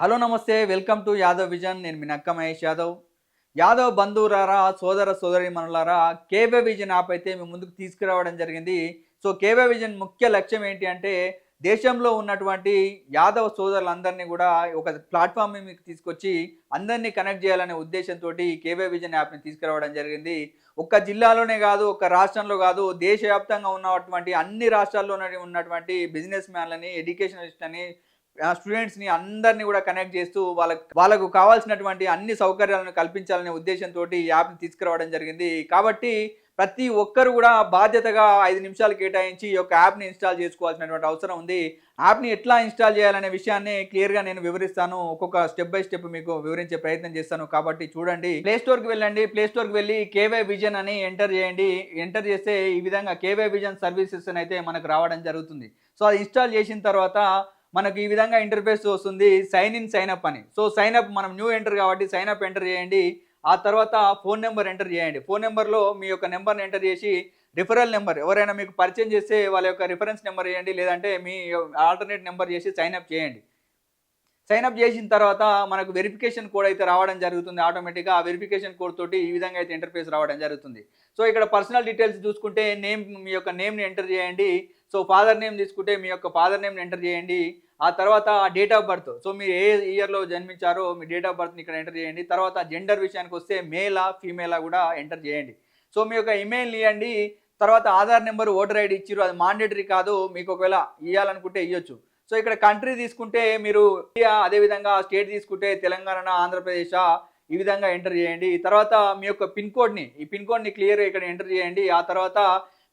Hello నమస్తే, welcome to Yadav vision. నేను మీ నక్క మహేష్ యాదవ్. యాదవ్ బంధువులారా, సోదర సోదరీమణులారా, కేవే విజన్ యాప్ అయితే మీ ముందుకు తీసుకురావడం జరిగింది. సో కేవే విజన్ ముఖ్య లక్ష్యం ఏంటి అంటే దేశంలో ఉన్నటువంటి యాదవ్ సోదరులందరినీ కూడా ఒక ప్లాట్ఫామ్ మీకు తీసుకొచ్చి అందరినీ కనెక్ట్ చేయాలనే ఉద్దేశంతో కేవే విజన్ యాప్ని తీసుకురావడం జరిగింది. ఒక్క జిల్లాలోనే కాదు, ఒక్క రాష్ట్రంలో కాదు, దేశవ్యాప్తంగా ఉన్నటువంటి అన్ని రాష్ట్రాల్లో ఉన్నటువంటి బిజినెస్ మ్యాన్లని, ఎడ్యుకేషనలిస్ట్ అని, స్టూడెంట్స్ని అందరినీ కూడా కనెక్ట్ చేస్తూ వాళ్ళకు కావాల్సినటువంటి అన్ని సౌకర్యాలను కల్పించాలనే ఉద్దేశంతో ఈ యాప్ని తీసుకురావడం జరిగింది. కాబట్టి ప్రతి ఒక్కరు కూడా బాధ్యతగా 5 నిమిషాలు కేటాయించి ఈ యొక్క యాప్ని ఇన్స్టాల్ చేసుకోవాల్సినటువంటి అవసరం ఉంది. యాప్ని ఎట్లా ఇన్స్టాల్ చేయాలనే విషయాన్ని క్లియర్గా నేను వివరిస్తాను. ఒక్కొక్క స్టెప్ బై స్టెప్ మీకు వివరించే ప్రయత్నం చేస్తాను. కాబట్టి చూడండి. ప్లే స్టోర్కి వెళ్ళండి. ప్లే స్టోర్కి వెళ్ళి కేవే విజన్ అని ఎంటర్ చేయండి. ఎంటర్ చేస్తే ఈ విధంగా కేవే విజన్ సర్వీసెస్ అని అయితే మనకు రావడం జరుగుతుంది. సో అది ఇన్స్టాల్ చేసిన తర్వాత మనకు ఈ విధంగా ఇంటర్ఫేస్ వస్తుంది. సైన్ ఇన్, సైన్ అప్ అని. సో సైన్ అప్ మనం న్యూ ఎంటర్ కాబట్టి సైన్ అప్ ఎంటర్ చేయండి. ఆ తర్వాత ఫోన్ నెంబర్ ఎంటర్ చేయండి. ఫోన్ నెంబర్లో మీ యొక్క నెంబర్ని ఎంటర్ చేసి రిఫరల్ నెంబర్ ఎవరైనా మీకు పరిచయం చేస్తే వాళ్ళ యొక్క రిఫరెన్స్ నెంబర్ చేయండి, లేదంటే మీ ఆల్టర్నేట్ నెంబర్ చేసి సైన్ అప్ చేయండి. సైన్ అప్ చేసిన తర్వాత మనకు వెరిఫికేషన్ కోడ్ అయితే రావడం జరుగుతుంది. ఆటోమేటిక్గా ఆ వెరిఫికేషన్ కోడ్ తోటి ఈ విధంగా అయితే ఇంటర్ఫేస్ రావడం జరుగుతుంది. సో ఇక్కడ పర్సనల్ డీటెయిల్స్ చూసుకుంటే మీ యొక్క నేమ్ని ఎంటర్ చేయండి. సో ఫాదర్ నేమ్ తీసుకుంటే మీ యొక్క ఫాదర్ నేమ్ని ఎంటర్ చేయండి. ఆ తర్వాత డేట్ ఆఫ్ బర్త్, సో మీరు ఏ ఇయర్లో జన్మించారో మీ డేట్ ఆఫ్ బర్త్ని ఇక్కడ ఎంటర్ చేయండి. తర్వాత జెండర్ విషయానికి వస్తే మేలా ఫీమేలా కూడా ఎంటర్ చేయండి. సో మీ యొక్క ఇమెయిల్ ఇవ్వండి. తర్వాత ఆధార్ నెంబర్, ఓటర్ ఐడి ఇచ్చిర్రు, అది మాండేటరీ కాదు, మీకు ఒకవేళ ఇవ్వాలనుకుంటే ఇవ్వచ్చు. సో ఇక్కడ కంట్రీ తీసుకుంటే మీరు ఇండియా, అదేవిధంగా స్టేట్ తీసుకుంటే తెలంగాణ, ఆంధ్రప్రదేశ్, ఈ విధంగా ఎంటర్ చేయండి. తర్వాత మీ యొక్క పిన్ కోడ్ని క్లియర్గా ఇక్కడ ఎంటర్ చేయండి. ఆ తర్వాత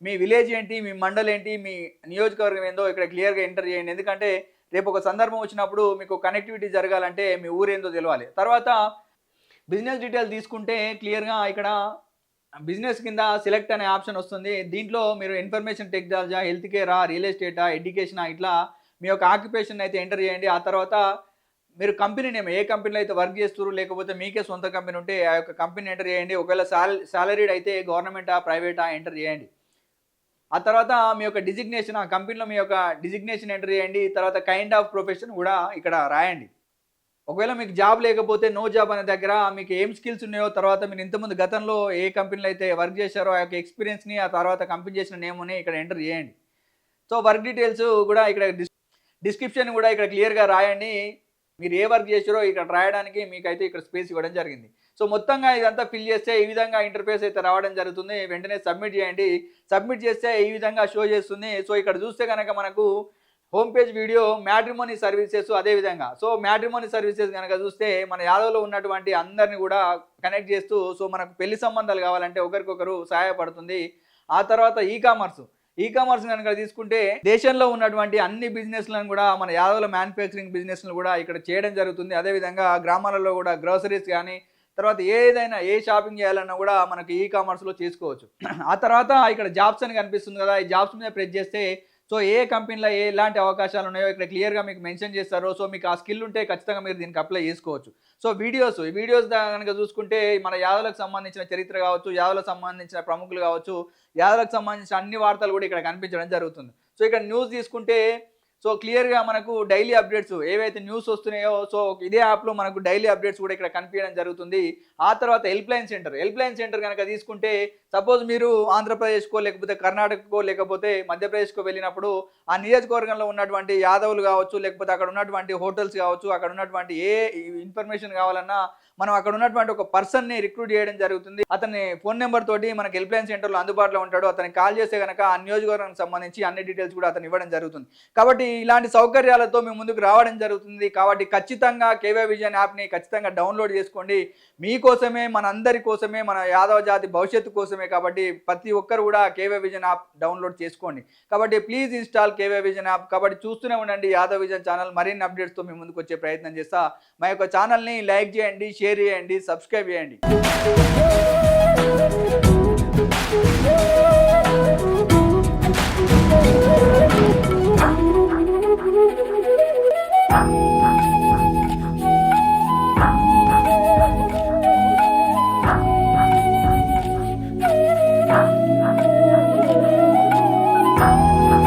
మీ విలేజ్ ఏంటి, మీ మండల్ ఏంటి, మీ నియోజకవర్గం ఏందో ఇక్కడ క్లియర్గా ఎంటర్ చేయండి. ఎందుకంటే రేపు ఒక సందర్భం వచ్చినప్పుడు మీకు కనెక్టివిటీ జరగాలంటే మీ ఊరేందో తెలియాలి. తర్వాత బిజినెస్ డీటెయిల్స్ తీసుకుంటే క్లియర్గా ఇక్కడ బిజినెస్ కింద సెలెక్ట్ అనే ఆప్షన్ వస్తుంది. దీంట్లో మీరు ఇన్ఫర్మేషన్ టెక్నాలజీ, హెల్త్ కేరా, రియల్ ఎస్టేటా, ఎడ్యుకేషనా, ఇట్లా మీ యొక్క ఆక్యుపేషన్ అయితే ఎంటర్ చేయండి. ఆ తర్వాత మీరు కంపెనీ నేమ్, ఏ కంపెనీలో అయితే వర్క్ చేస్తున్నారు, లేకపోతే మీకే సొంత కంపెనీ ఉంటే ఆ యొక్క కంపెనీ ఎంటర్ చేయండి. ఒకవేళ సాలరీడ్ అయితే గవర్నమెంటా, ప్రైవేటా ఎంటర్ చేయండి. ఆ తర్వాత మీ యొక్క డిజిగ్నేషన్, ఆ కంపెనీలో మీ యొక్క డిజిగ్నేషన్ ఎంటర్ చేయండి. తర్వాత కైండ్ ఆఫ్ ప్రొఫెషన్ కూడా ఇక్కడ రాయండి. ఒకవేళ మీకు జాబ్ లేకపోతే నో జాబ్ అనే దగ్గర మీకు ఏం స్కిల్స్ ఉన్నాయో, తర్వాత మీరు ఇంతకుముందు గతంలో ఏ కంపెనీలో అయితే వర్క్ చేశారో ఆ యొక్క ఎక్స్పీరియన్స్ని, ఆ తర్వాత కంపెనీ చేసిన నేమ్ని ఇక్కడ ఎంటర్ చేయండి. సో వర్క్ డీటెయిల్స్ కూడా ఇక్కడ డిస్క్రిప్షన్ కూడా ఇక్కడ క్లియర్గా రాయండి. మీరు ఏ వర్క్ చేసారో ఇక్కడ రాయడానికి మీకైతే ఇక్కడ స్పేస్ ఇవ్వడం జరిగింది. సో మొత్తంగా ఇదంతా ఫిల్ చేస్తే ఈ విధంగా ఇంటర్ఫేస్ అయితే రావడం జరుగుతుంది. వెంటనే సబ్మిట్ చేయండి. సబ్మిట్ చేస్తే ఈ విధంగా షో చేస్తుంది. సో ఇక్కడ చూస్తే కనుక మనకు home page video matrimony services, అదేవిధంగా సో మ్యాట్రిమోనీ సర్వీసెస్ కనుక చూస్తే మన యాదవ్లో ఉన్నటువంటి అందరినీ కూడా కనెక్ట్ చేస్తూ, సో మనకు పెళ్లి సంబంధాలు కావాలంటే ఒకరికొకరు సహాయపడుతుంది. ఆ తర్వాత ఈ కామర్స్ కనుక తీసుకుంటే దేశంలో ఉన్నటువంటి అన్ని బిజినెస్లను కూడా మన యాదవ్ల మ్యానుఫ్యాక్చరింగ్ బిజినెస్లు కూడా ఇక్కడ చేయడం జరుగుతుంది. అదేవిధంగా గ్రామాలలో కూడా గ్రోసరీస్ కానీ, తర్వాత ఏదైనా ఏ షాపింగ్ చేయాలన్నా కూడా మనకి ఈ కామర్స్లో చేసుకోవచ్చు. ఆ తర్వాత ఇక్కడ జాబ్స్ అని కనిపిస్తుంది కదా, ఈ జాబ్స్ మీద ప్రెస్ చేస్తే సో ఏ కంపెనీలో ఎలాంటి అవకాశాలు ఉన్నాయో ఇక్కడ క్లియర్గా మీకు మెన్షన్ చేస్తారు. సో మీకు ఆ స్కిల్ ఉంటే ఖచ్చితంగా మీరు దీనికి అప్లై చేసుకోవచ్చు. సో ఈ వీడియోస్ కనుక చూసుకుంటే మన యాదవ్లకు సంబంధించిన చరిత్ర కావచ్చు, యాదవ్లకు సంబంధించిన ప్రముఖులు కావచ్చు, యాదవ్లకు సంబంధించిన అన్ని వార్తలు కూడా ఇక్కడ కనిపించడం జరుగుతుంది. సో ఇక్కడ న్యూస్ తీసుకుంటే సో క్లియర్గా మనకు డైలీ అప్డేట్స్ ఏవైతే న్యూస్ వస్తున్నాయో, సో ఇదే యాప్లో మనకు డైలీ అప్డేట్స్ కూడా ఇక్కడ కనిపించడం జరుగుతుంది. ఆ తర్వాత హెల్ప్ లైన్ సెంటర్ కనుక తీసుకుంటే సపోజ్ మీరు ఆంధ్రప్రదేశ్కో, లేకపోతే కర్ణాటకకో, లేకపోతే మధ్యప్రదేశ్కో వెళ్ళినప్పుడు ఆ నియోజకవర్గంలో ఉన్నటువంటి యాదవులు కావచ్చు, లేకపోతే అక్కడ ఉన్నటువంటి హోటల్స్ కావచ్చు, అక్కడ ఉన్నటువంటి ఏ ఇన్ఫర్మేషన్ కావాలన్నా మనం అక్కడ ఉన్నటువంటి ఒక పర్సన్ని రిక్రూట్ చేయడం జరుగుతుంది. అతని ఫోన్ నెంబర్ తోటి మనకి హెల్ప్ లైన్ సెంటర్లో అందుబాటులో ఉంటాడు. అతనికి కాల్ చేస్తే కనుక ఆ నియోజకవర్గానికి సంబంధించి అన్ని డీటెయిల్స్ కూడా అతను ఇవ్వడం జరుగుతుంది. కాబట్టి ఇలాంటి సౌకర్యాలతో మేము ముందుకు రావడం జరుగుతుంది. కాబట్టి ఖచ్చితంగా కేవే విజన్ యాప్ని ఖచ్చితంగా డౌన్లోడ్ చేసుకోండి. మీకోసమే, మనందరి కోసమే, మన యాదవ జాతి భవిష్యత్తు కోసమే. కాబట్టి ప్రతి ఒక్కరు కూడా కేవే విజన్ యాప్ డౌన్లోడ్ చేసుకోండి. కాబట్టి please install KV vision app. కాబట్టి చూస్తూనే ఉండండి యాదవ్ విజన్ ఛానల్. మరిన్ని అప్డేట్స్తో మీ ముందుకు వచ్చే ప్రయత్నం చేస్తా. మా యొక్క ఛానల్ని లైక్ చేయండి, షేర్ చేయండి, సబ్స్క్రైబ్ చేయండి. Bye.